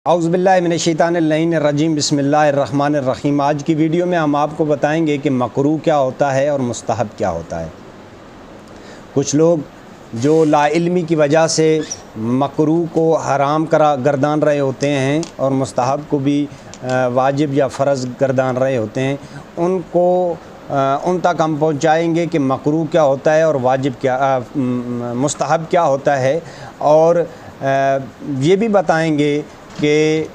औज़ुबिल्लाहि मिनश्शैतानिर्रजीम बिस्मिल्लाहिर्रहमानिर्रहीम। आज की वीडियो में हम आपको बताएंगे कि मकरूह क्या होता है और मुस्तहब क्या होता है। कुछ लोग जो लाइल्मी की वजह से मकरूह को हराम गर्दान रहे होते हैं और मुस्तहब को भी वाजिब या फ़र्ज़ गर्दान रहे होते हैं, उनको उन तक हम पहुँचाएँगे कि मकरूह क्या होता है और वाजिब क्या मुस्तहब क्या होता है, और ये भी बताएँगे कि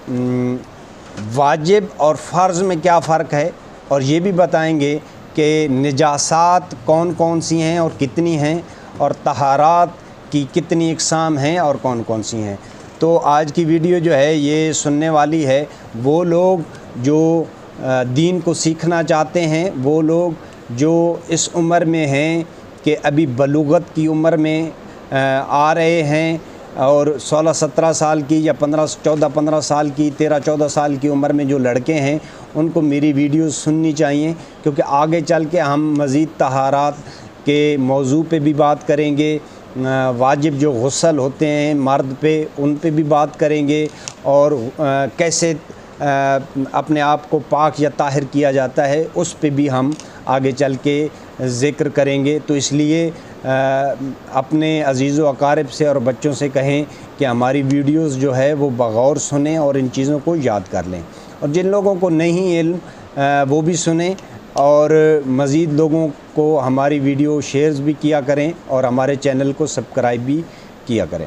वाजिब और फ़र्ज़ में क्या फ़र्क है, और ये भी बताएंगे कि निजासात कौन कौन सी हैं और कितनी हैं, और तहारात की कितनी इक़साम हैं और कौन कौन सी हैं। तो आज की वीडियो जो है ये सुनने वाली है वो लोग जो दीन को सीखना चाहते हैं, वो लोग जो इस उम्र में हैं कि अभी बलूगत की उम्र में आ रहे हैं, और 16-17 साल की या 14-15 साल की 13-14 साल की उम्र में जो लड़के हैं उनको मेरी वीडियो सुननी चाहिए, क्योंकि आगे चल के हम मज़ीद तहारात के मौजू पे भी बात करेंगे, वाजिब जो गुस्ल होते हैं मर्द पे उन पे भी बात करेंगे, और कैसे अपने आप को पाक या ताहिर किया जाता है उस पे भी हम आगे चल के ज़िक्र करेंगे। तो इसलिए अपने अज़ीज़ व अकारिब से और बच्चों से कहें कि हमारी वीडियोस जो है वो बग़ौर सुनें और इन चीज़ों को याद कर लें, और जिन लोगों को नहीं इल्म वो भी सुनें, और मज़ीद लोगों को हमारी वीडियो शेयर्स भी किया करें और हमारे चैनल को सब्सक्राइब भी किया करें।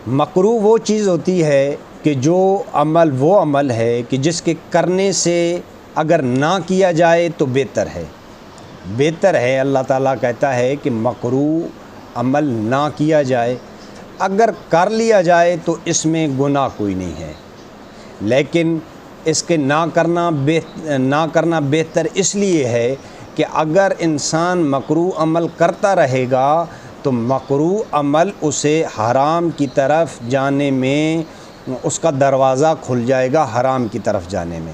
मकरूह वो चीज़ होती है कि जो अमल वो अमल है कि जिसके करने से अगर ना किया जाए तो बेहतर है। अल्लाह ताला कहता है कि मकरूह अमल ना किया जाए, अगर कर लिया जाए तो इसमें गुनाह कोई नहीं है, लेकिन इसके ना करना बेहतर इसलिए है कि अगर इंसान मकरूह अमल करता रहेगा तो मकरूह अमल उसे हराम की तरफ जाने में उसका दरवाज़ा खुल जाएगा, हराम की तरफ जाने में।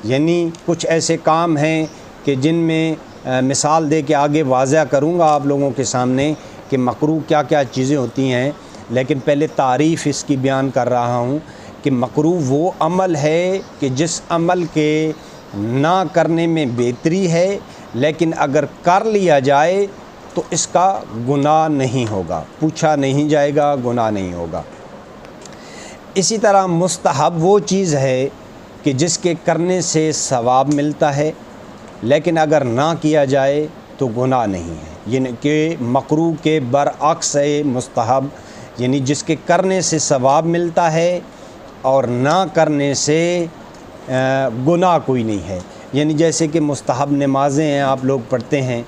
यानी कुछ ऐसे काम हैं कि जिनमें मिसाल दे के आगे वाज़ह करूँगा आप लोगों के सामने कि मकरूह क्या क्या चीज़ें होती हैं, लेकिन पहले तारीफ़ इसकी बयान कर रहा हूँ कि मकरूह वो अमल है कि जिस अमल के ना करने में बेहतरी है, लेकिन अगर कर लिया जाए तो इसका गुनाह नहीं होगा, पूछा नहीं जाएगा, गुनाह नहीं होगा। इसी तरह मुस्तहब वो चीज़ है कि जिसके करने से सवाब मिलता है, लेकिन अगर ना किया जाए तो गुनाह नहीं है। यानी कि मकरूह के बरअक्स है मुस्तहब, यानी जिसके करने से सवाब मिलता है और ना करने से गुनाह कोई नहीं है। यानी जैसे कि मुस्तहब नमाज़ें हैं आप लोग पढ़ते हैं,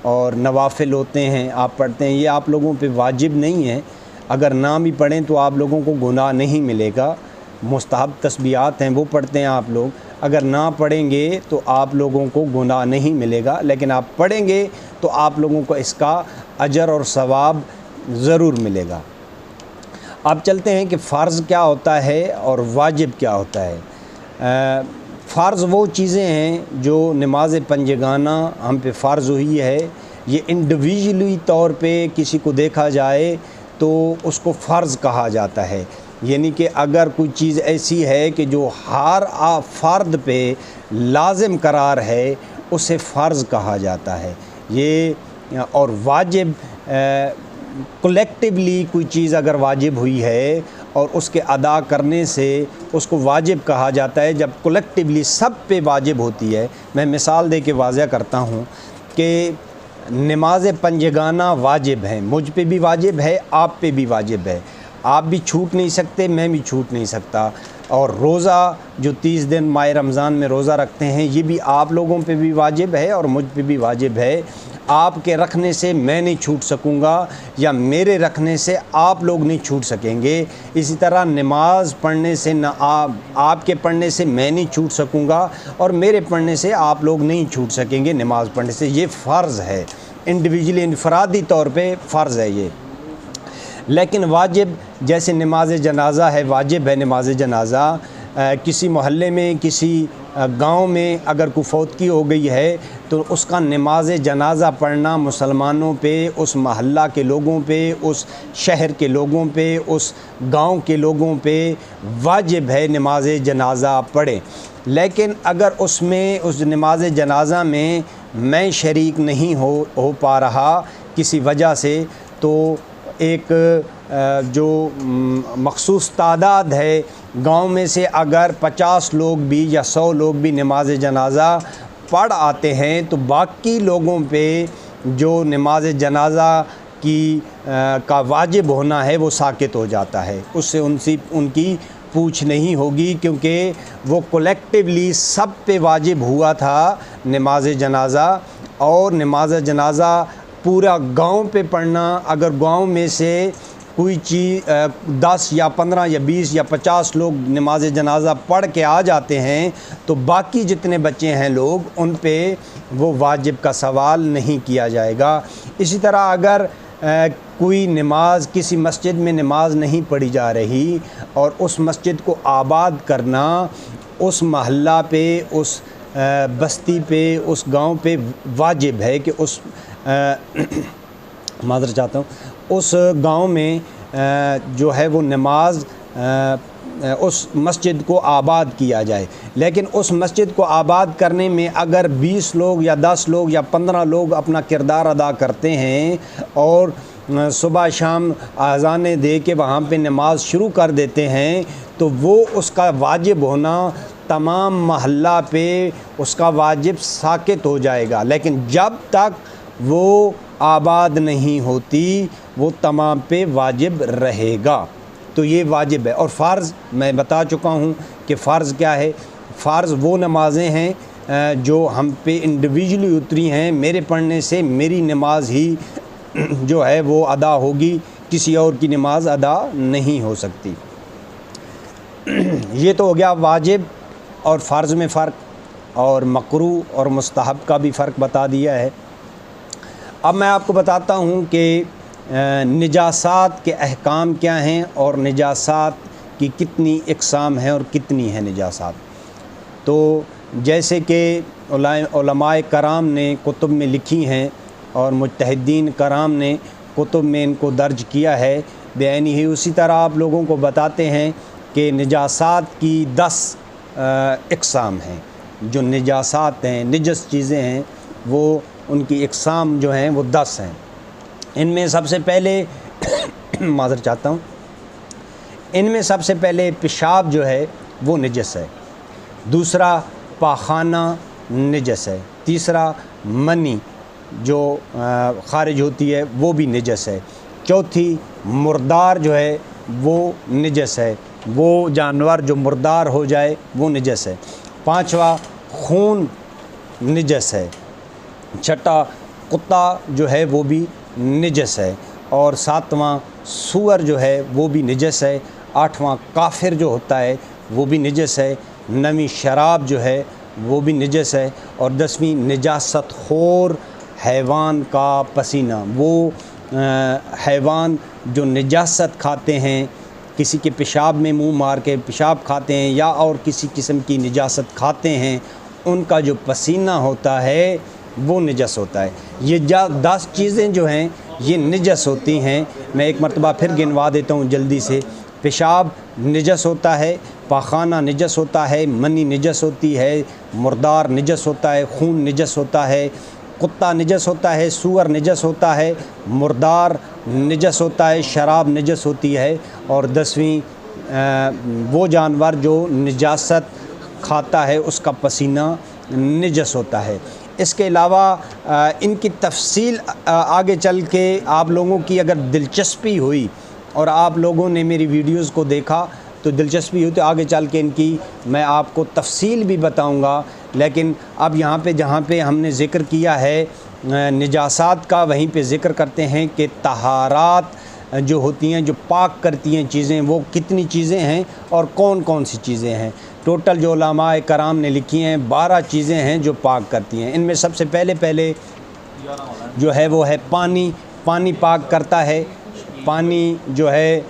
और नवाफिल होते हैं आप पढ़ते हैं, ये आप लोगों पे वाजिब नहीं है। अगर ना भी पढ़ें तो आप लोगों को गुनाह नहीं मिलेगा। मुस्तहब तस्बीहात हैं वो पढ़ते हैं आप लोग, अगर ना पढ़ेंगे तो आप लोगों को गुनाह नहीं मिलेगा, लेकिन आप पढ़ेंगे तो आप लोगों को इसका अजर और सवाब ज़रूर मिलेगा। अब चलते हैं कि फ़र्ज़ क्या होता है और वाजिब क्या होता है। फ़र्ज़ वो चीज़ें हैं जो नमाज पंजगाना हम पे फ़र्ज़ हुई है, ये इंडिविजुअली तौर पे किसी को देखा जाए तो उसको फ़र्ज़ कहा जाता है। यानी कि अगर कोई चीज़ ऐसी है कि जो हर फ़र्द पे लाज़िम करार है उसे फ़र्ज़ कहा जाता है ये। और वाजिब कलेक्टिवली कोई चीज़ अगर वाजिब हुई है और उसके अदा करने से उसको वाजिब कहा जाता है, जब कलेक्टिवली सब पे वाजिब होती है। मैं मिसाल दे के वाज़ह करता हूँ कि नमाज पंजगाना वाजिब है, मुझ पे भी वाजिब है, आप पे भी वाजिब है, आप भी छूट नहीं सकते, मैं भी छूट नहीं सकता। और रोज़ा जो 30 दिन माह रमज़ान में रोज़ा रखते हैं ये भी आप लोगों पे भी वाजिब है और मुझ पे भी वाजिब है। आपके रखने से मैं नहीं छूट सकूँगा या मेरे रखने से आप लोग नहीं छूट सकेंगे। इसी तरह नमाज पढ़ने से ना आपके पढ़ने से मैं नहीं छूट सकूँगा और मेरे पढ़ने से आप लोग नहीं छूट सकेंगे नमाज़ पढ़ने से। ये फ़र्ज़ है, इंडिविजुअली इनफरादी तौर पे फ़र्ज़ है ये। लेकिन वाजिब जैसे नमाज जनाज़ा है, वाजिब है नमाज जनाज़ा। किसी मोहल्ले में किसी गांव में अगर कोई फौतगी हो गई है तो उसका नमाज जनाज़ा पढ़ना मुसलमानों पे, उस महल्ला के लोगों पे, उस शहर के लोगों पे, उस गांव के लोगों पे वाजिब है नमाज जनाज़ा पढ़ें। लेकिन अगर उसमें, उस नमाज जनाज़ा में मैं शरीक नहीं हो पा रहा किसी वजह से, तो एक जो मखसूस तादाद है गांव में से अगर 50 लोग भी या 100 लोग भी नमाज जनाज़ा पढ़ आते हैं, तो बाकी लोगों पे जो नमाज जनाज़ा की का वाजिब होना है वो साकित हो जाता है। उससे उनकी पूछ नहीं होगी, क्योंकि वो कलेक्टिवली सब पे वाजिब हुआ था नमाज जनाज़ा। और नमाज जनाज़ा पूरा गांव पे पढ़ना, अगर गांव में से कोई चीज़ 10 या 15 या 20 या 50 लोग नमाज जनाज़ा पढ़ के आ जाते हैं, तो बाकी जितने बच्चे हैं लोग, उन पे वो वाजिब का सवाल नहीं किया जाएगा। इसी तरह अगर कोई नमाज, किसी मस्जिद में नमाज नहीं पढ़ी जा रही और उस मस्जिद को आबाद करना उस महल्ला पे, उस बस्ती पे, उस गांव पे वाजिब है कि उस माज़र चाहता हूँ, उस गांव में जो है वो नमाज उस मस्जिद को आबाद किया जाए। लेकिन उस मस्जिद को आबाद करने में अगर 20 लोग या 10 लोग या 15 लोग अपना किरदार अदा करते हैं और सुबह शाम अज़ानें दे के वहाँ पे नमाज शुरू कर देते हैं, तो वो उसका वाजिब होना तमाम महल्ला पे उसका वाजिब साकित हो जाएगा। लेकिन जब तक वो आबाद नहीं होती, वो तमाम पे वाजिब रहेगा। तो ये वाजिब है। और फ़र्ज़ मैं बता चुका हूँ कि फ़र्ज़ क्या है। फ़र्ज़ वो नमाज़ें हैं जो हम पे इंडिविजुअली उतरी हैं, मेरे पढ़ने से मेरी नमाज ही जो है वो अदा होगी, किसी और की नमाज अदा नहीं हो सकती। ये तो हो गया वाजिब और फ़र्ज़ में फ़र्क, और मकरू और मुस्तहब का भी फ़र्क बता दिया है। अब मैं आपको बताता हूँ कि निजासात के अहकाम क्या हैं और निजासात की कितनी इक़साम हैं और कितनी हैं निजासात। तो जैसे कि उलमाए कराम ने कुतुब में लिखी हैं और मुज्तहिदीन कराम ने कुतुब में इनको दर्ज किया है बेआइनी ही, उसी तरह आप लोगों को बताते हैं कि निजासात की 10 इक़साम हैं। जो निजासात हैं, निजस चीज़ें हैं, वो उनकी इक़साम जो हैं वो 10 हैं। इनमें सबसे पहले माज़र चाहता हूँ, इनमें सबसे पहले पेशाब जो है वो निजस है। दूसरा पाखाना निजस है। तीसरा मनी जो ख़ारिज होती है वो भी निजस है। चौथी मुर्दार जो है वो निजस है, वो जानवर जो मुर्दार हो जाए वो निजस है। पाँचवा खून निजस है। छठा कुत्ता जो है वो भी निजस है। और सातवां सूअर जो है वो भी निजस है। आठवां काफिर जो होता है वो भी निजस है। नवीं शराब जो है वो भी निजस है। और 10वीं निजासत खोर हैवान का पसीना, वो हैवान जो निजासत खाते हैं, किसी के पेशाब में मुंह मार के पेशाब खाते हैं या और किसी किस्म की निजासत खाते हैं, उनका जो पसीना होता है वो निजस होता है। ये 10 चीज़ें जो हैं ये निजस होती हैं। मैं एक मरतबा फिर गिनवा देता हूँ जल्दी से। पेशाब निजस होता है, पाखाना निजस होता है, मनी निजस होती है, मुर्दार निजस होता है, खून निजस होता है, कुत्ता निजस होता है, सूअर निजस होता है, मुर्दार निजस होता है, शराब निजस होती है। और 10वीं वो जानवर जो निजासत खाता है उसका पसीना निजस होता है। इसके अलावा इनकी तफसील आगे चल के आप लोगों की अगर दिलचस्पी हुई और आप लोगों ने मेरी वीडियोस को देखा तो दिलचस्पी हुई तो आगे चल के इनकी मैं आपको तफसील भी बताऊंगा। लेकिन अब यहाँ पे जहाँ पे हमने ज़िक्र किया है निजासात का, वहीं पे ज़िक्र करते हैं कि तहारात जो होती हैं, जो पाक करती हैं चीज़ें, वो कितनी चीज़ें हैं और कौन कौन सी चीज़ें हैं। टोटल जो उलमाए कराम ने लिखी हैं 12 चीज़ें हैं जो पाक करती हैं। इनमें सबसे पहले जो है वो है पानी। पानी पाक करता है। पानी जो है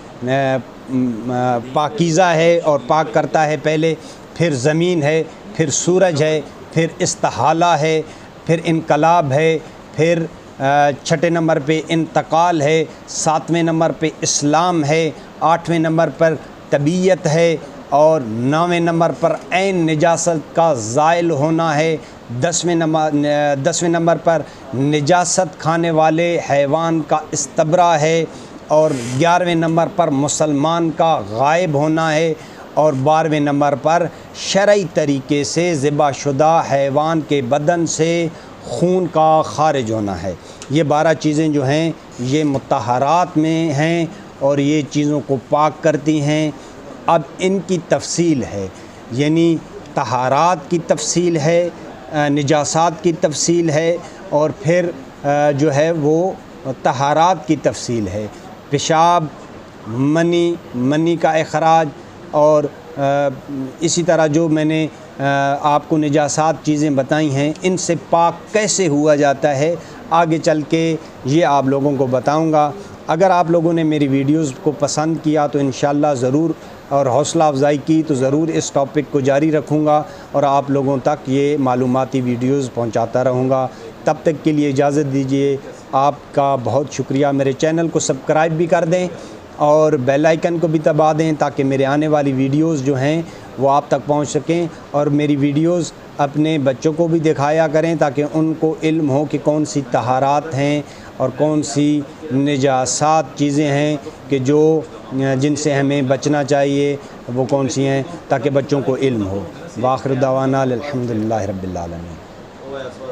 पाकीज़ा है और पाक करता है पहले। फिर ज़मीन है, फिर सूरज है, फिर इस्तिहाला है, फिर इनकलाब है, फिर छठे नंबर पे इंतकाल है, 7वें नंबर पे इस्लाम है, 8वें नंबर पर तबीयत है और 9वें नंबर पर ऐन निजासत का ज़ाइल होना है। 10वें नंबर पर निजासत खाने वाले हैवान का इस्तबरा है और 11वें नंबर पर मुसलमान का गायब होना है और 12वें नंबर पर शरई तरीके से ज़िबाशुदा हैवान के बदन से खून का खारिज होना है। ये 12 चीज़ें जो हैं ये मुत्तहरात में हैं और ये चीज़ों को पाक करती हैं। अब इनकी तफसील है, यानी तहारात की तफसील है, निजासात की तफसील है और फिर जो है वो तहारात की तफसील है। पेशाब, मनी का इखराज और इसी तरह जो मैंने आपको निजासात चीज़ें बताई हैं, इनसे पाक कैसे हुआ जाता है आगे चल के ये आप लोगों को बताऊंगा। अगर आप लोगों ने मेरी वीडियोस को पसंद किया तो इंशाअल्लाह ज़रूर और हौसला अफजाई की तो ज़रूर इस टॉपिक को जारी रखूँगा और आप लोगों तक ये मालूमाती वीडियोस पहुँचाता रहूँगा। तब तक के लिए इजाज़त दीजिए। आपका बहुत शुक्रिया। मेरे चैनल को सब्सक्राइब भी कर दें और बेल आइकन को भी दबा दें ताकि मेरे आने वाली वीडियोस जो हैं वो आप तक पहुंच सकें और मेरी वीडियोस अपने बच्चों को भी दिखाया करें ताकि उनको इल्म हो कि कौन सी तहारात हैं और कौन सी निजासात चीज़ें हैं कि जो जिनसे हमें बचना चाहिए वो कौन सी हैं, ताकि बच्चों को इल्म हो। वाखिर दावाना अल्हम्दुलिल्लाहि रब्बिल आलमीन।